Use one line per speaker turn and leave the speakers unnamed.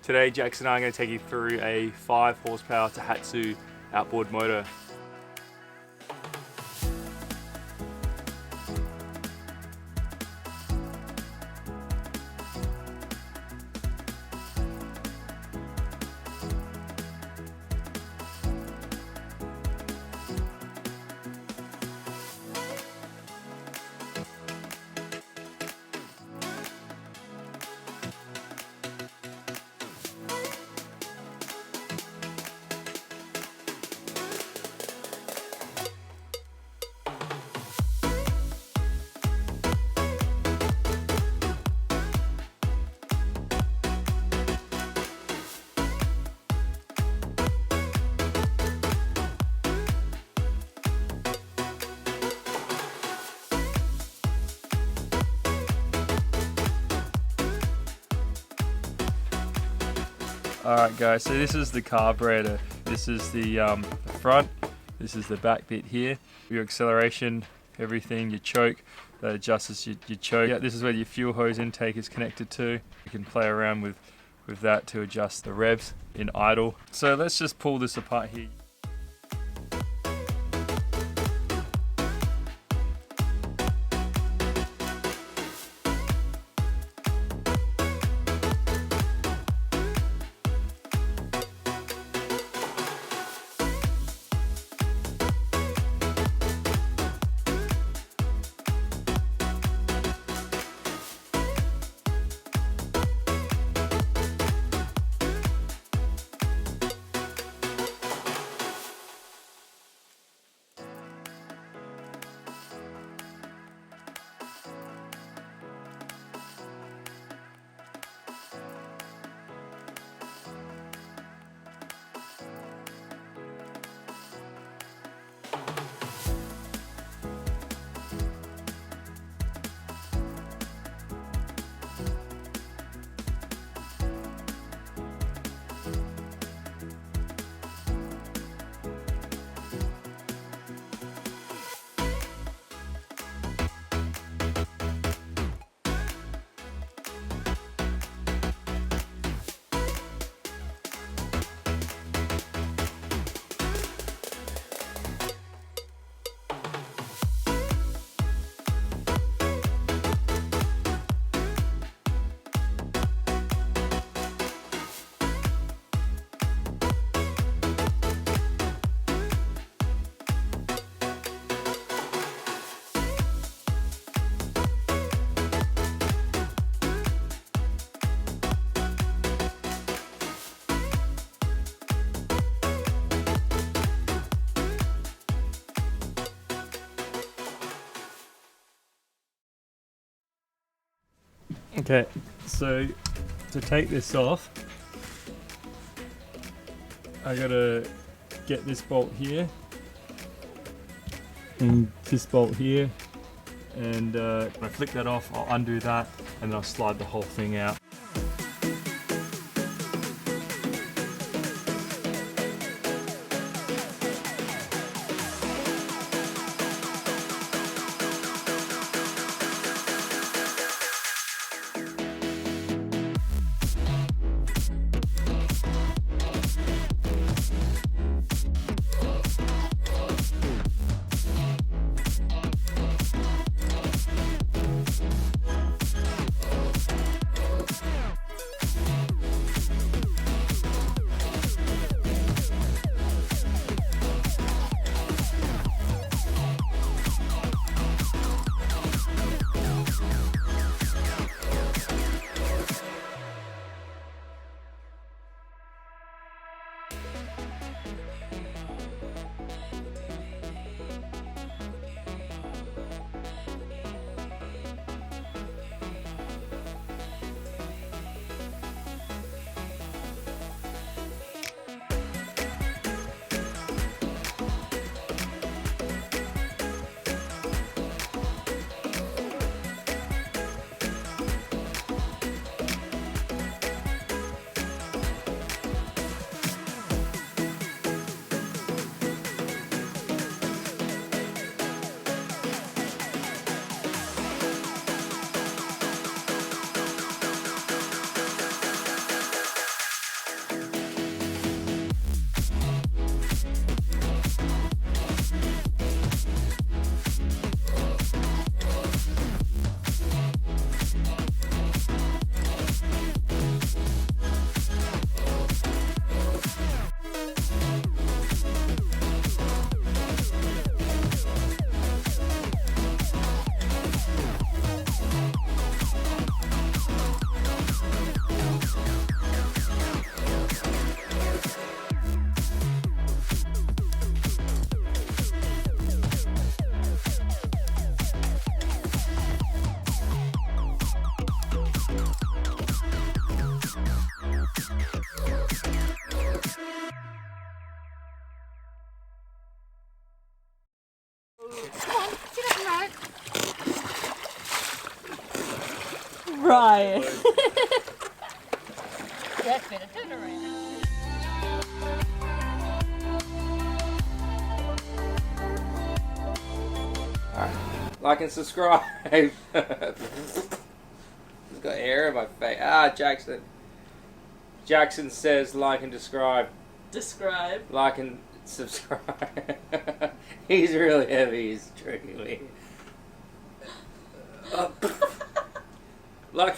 Today Jax and I are going to take you through a 5 horsepower Tohatsu outboard motor. Alright guys, so this is the carburetor. This is the front, this is the back bit here. Your acceleration, everything, your choke, that adjusts your choke. Yeah, this is where your fuel hose intake is connected to. You can play around with that to adjust the revs in idle. So let's just pull this apart here. Okay, so to take this off, I gotta get this bolt here and this bolt here, and when I flick that off, I'll undo that and then I'll slide the whole thing out.
Right.
That's better. Turn around.
Like and subscribe. It's got hair in my face. Ah, Jackson. Jackson says like and describe.
Describe.
Like and subscribe. He's really heavy. He's tricking me. Like